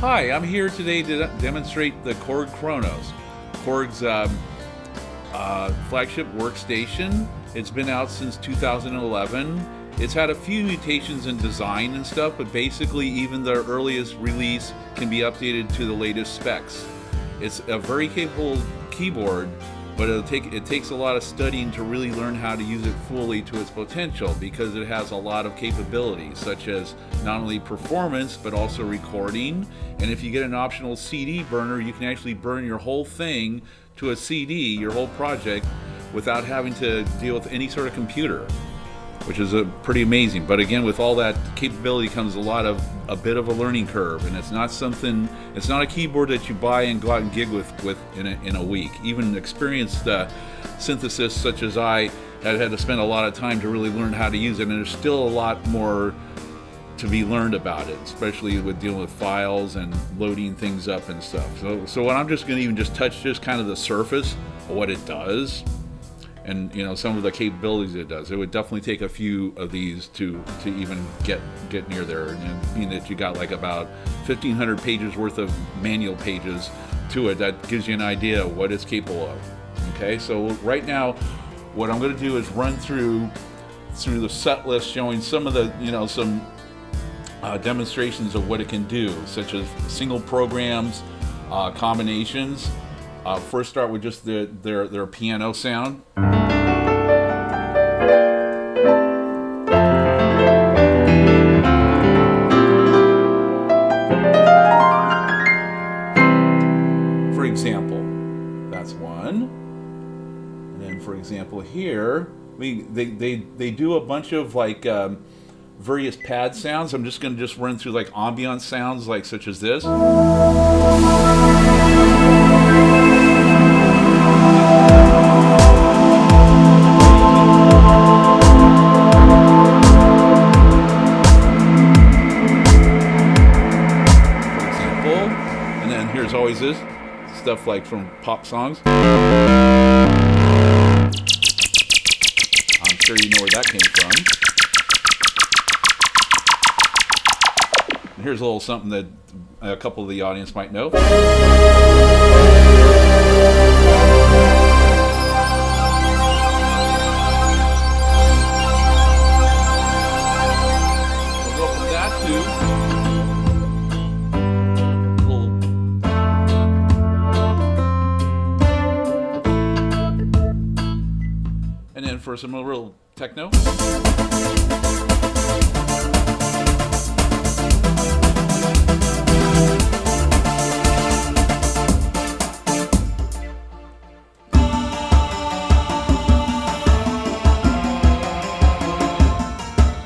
Hi, I'm here today to demonstrate the Korg Kronos, Korg's flagship workstation. It's been out since 2011. It's had a few mutations in design and stuff, but basically even the earliest release can be updated to the latest specs. It's a very capable keyboard, but it takes a lot of studying to really learn how to use it fully to its potential, because it has a lot of capabilities, such as not only performance, but also recording. And if you get an optional CD burner, you can actually burn your whole thing to a CD, your whole project, without having to deal with any sort of computer, which is pretty amazing. But again, with all that capability comes a bit of a learning curve, and it's not a keyboard that you buy and go out and gig with in a week. Even experienced synthesists such as I had to spend a lot of time to really learn how to use it, and there's still a lot more to be learned about it, especially with dealing with files and loading things up and stuff. So what I'm just going to even just touch just kind of the surface of what it does, and some of the capabilities it does. It would definitely take a few of these to even get near there, and being that you got like about 1,500 pages worth of manual pages to it, that gives you an idea of what it's capable of. Okay, so right now what I'm going to do is run through the set list, showing some of the some demonstrations of what it can do, such as single programs, combinations. First start with just their piano sound. For example, that's one. And then for example here, they do a bunch of like various pad sounds. I'm just going to run through like ambient sounds, like such as this. Here's always this stuff like from pop songs. I'm sure you know where that came from. And here's a little something that a couple of the audience might know. We'll go from that to for some real techno.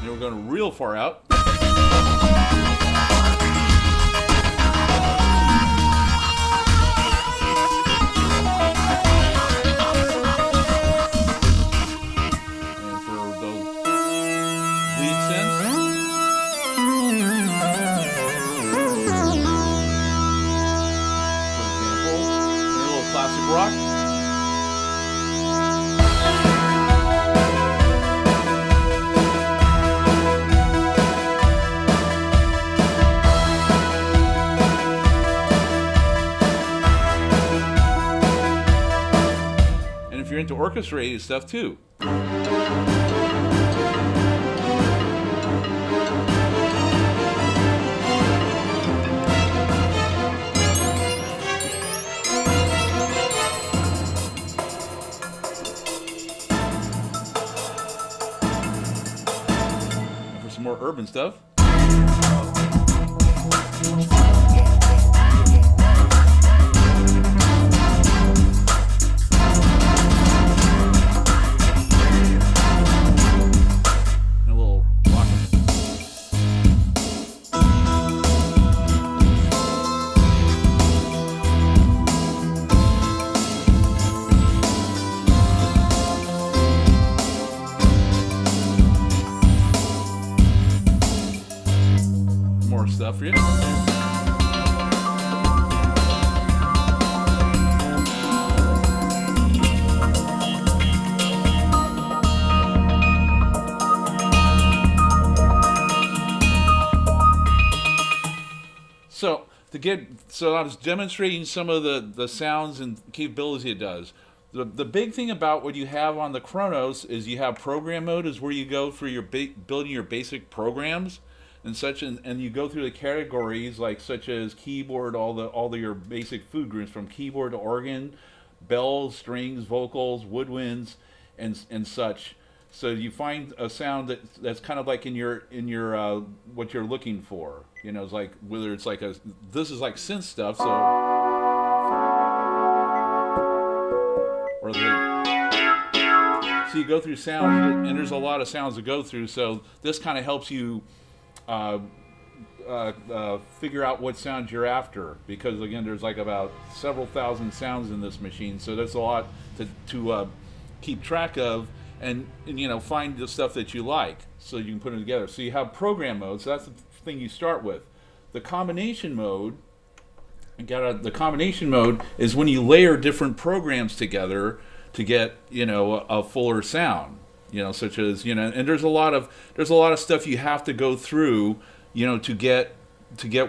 And we're going real far out. Rock. And if you're into orchestrated stuff too. More urban stuff. And a little rock. Stuff for you. So So I was demonstrating some of the sounds and capabilities it does. The big thing about what you have on the Kronos is you have program mode, is where you go for your building your basic programs and such, and you go through the categories like such as keyboard, all your basic food groups, from keyboard to organ, bells, strings, vocals, woodwinds, and such. So you find a sound that's kind of like in your what you're looking for. You know, it's like whether it's like this is like synth stuff. So so you go through sounds, and there's a lot of sounds to go through. So this kind of helps you figure out what sounds you're after, because again, there's like about several thousand sounds in this machine. So that's a lot to keep track of. And you know, find the stuff that you like, so you can put them together. So you have program mode. So that's the thing you start with. The combination mode. The combination mode is when you layer different programs together to get, you know, a fuller sound. You know, such as, you know, and there's a lot of stuff you have to go through, you know, to get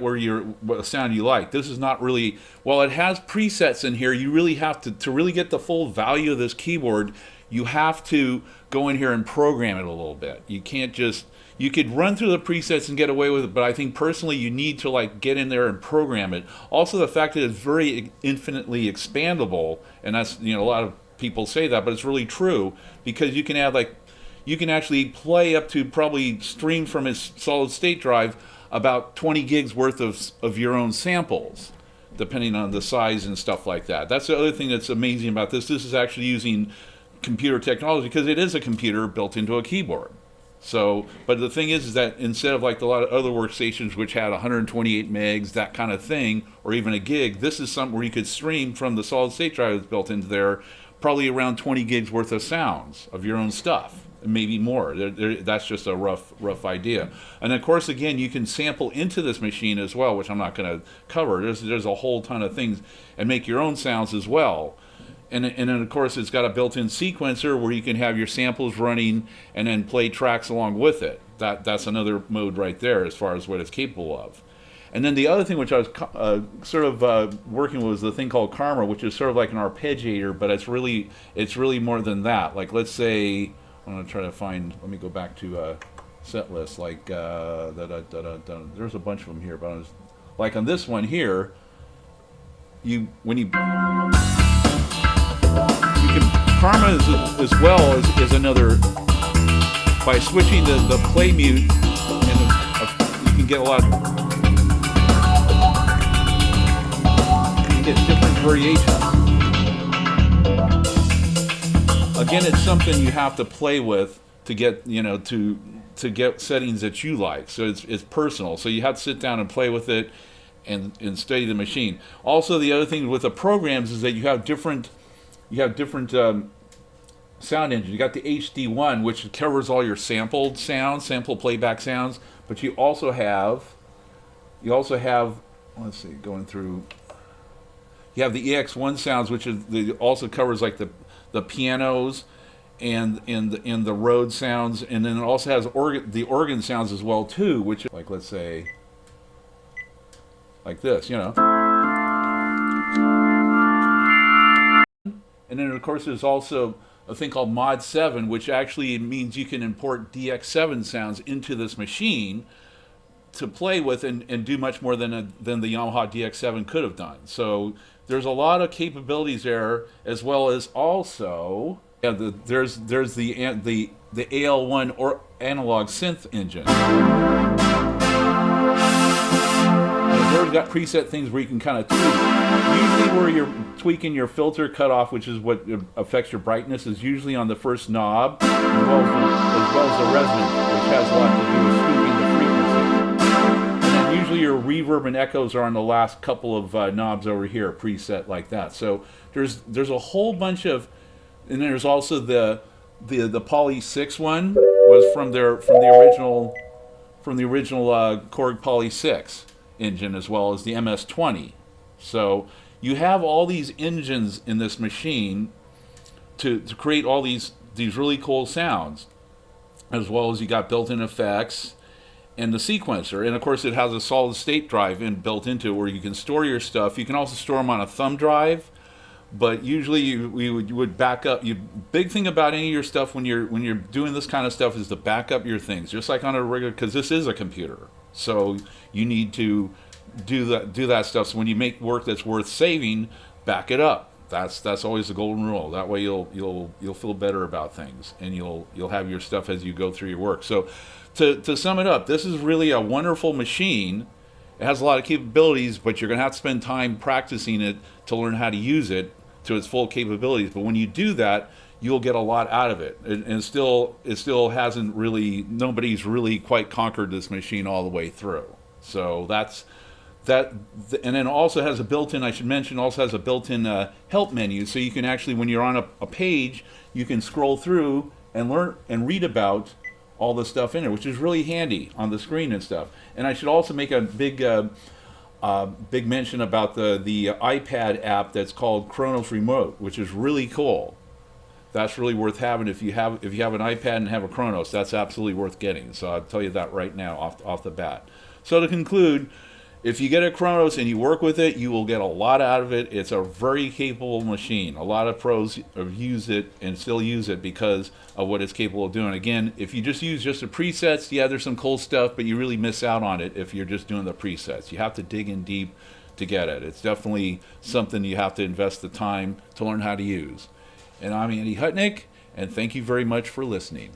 what sound you like. This is not really, while it has presets in here, you really have to really get the full value of this keyboard. You have to go in here and program it a little bit. You can't just, you could run through the presets and get away with it, but I think personally you need to like get in there and program it. Also, the fact that it's very infinitely expandable, and that's, you know, a lot of people say that, but it's really true, because you can have you can actually play up to, probably stream from its solid state drive, about 20 gigs worth of your own samples, depending on the size and stuff like that. That's the other thing that's amazing about this. This is actually using computer technology, because it is a computer built into a keyboard. So, but the thing is that instead of like a lot of other workstations which had 128 megs, that kind of thing, or even a gig, this is something where you could stream from the solid state drive that's built into there, probably around 20 gigs worth of sounds of your own stuff, maybe more. That's just a rough idea. And of course, again, you can sample into this machine as well, which I'm not going to cover. There's a whole ton of things, and make your own sounds as well. And then, of course, it's got a built-in sequencer where you can have your samples running and then play tracks along with it. That's another mode right there as far as what it's capable of. And then the other thing which I was working with was the thing called Karma, which is sort of like an arpeggiator, but it's really more than that. Like, let's say, I'm going to try to find, let me go back to set list, like, there's a bunch of them here, but like on this one here, Karma as well is another, by switching the play mute, and you can get different variations. Again, it's something you have to play with to get, you know, to get settings that you like. So it's personal. So you have to sit down and play with it and study the machine. Also, the other thing with the programs is that you have different sound engines. You got the HD1, which covers all your sampled sounds, sample playback sounds, but you also have, let's see, going through, you have the EX1 sounds, which also covers like the pianos and the Rhodes sounds, and then it also has the organ sounds as well too, which, like, let's say like this, you know. And then, of course, there's also a thing called Mod 7, which actually means you can import DX7 sounds into this machine to play with and do much more than the Yamaha DX7 could have done. So there's a lot of capabilities there, as well as also there's the AL1 or analog synth engine. We've got preset things where you can kind of tweak. Usually where you're tweaking your filter cutoff, which is what affects your brightness, is usually on the first knob, as well as the resonance, which has a lot to do with sweeping the frequency. And then usually your reverb and echoes are on the last couple of knobs over here, preset like that. So there's a whole bunch of, and then there's also the Poly 6 one was from the original Korg Poly 6 engine, as well as the MS-20. So you have all these engines in this machine to create all these really cool sounds, as well as you got built-in effects and the sequencer. And of course, it has a solid state drive built into it where you can store your stuff. You can also store them on a thumb drive, but usually you would back up. Big thing about any of your stuff when you're doing this kind of stuff is to back up your things, just like on a regular, because this is a computer. So you need to do that stuff. So when you make work that's worth saving, back it up. That's always the golden rule. That way you'll feel better about things, and you'll have your stuff as you go through your work. So to sum it up, this is really a wonderful machine. It has a lot of capabilities, but you're going to have to spend time practicing it to learn how to use it to its full capabilities. But when you do that, you'll get a lot out of it. And it still hasn't really, nobody's really quite conquered this machine all the way through. So that's that. And then also has a built-in, I should mention, also has a built-in help menu. So you can actually, when you're on a page, you can scroll through and learn and read about all the stuff in there, which is really handy on the screen and stuff. And I should also make a big mention about the iPad app that's called Kronos Remote, which is really cool. That's really worth having if you have an iPad and have a Kronos. That's absolutely worth getting. So I'll tell you that right now off the bat. So to conclude, if you get a Kronos and you work with it, you will get a lot out of it. It's a very capable machine. A lot of pros use it and still use it because of what it's capable of doing. Again, if you just use the presets, yeah, there's some cool stuff, but you really miss out on it if you're just doing the presets. You have to dig in deep to get it. It's definitely something you have to invest the time to learn how to use. And I'm Andy Hutnick, and thank you very much for listening.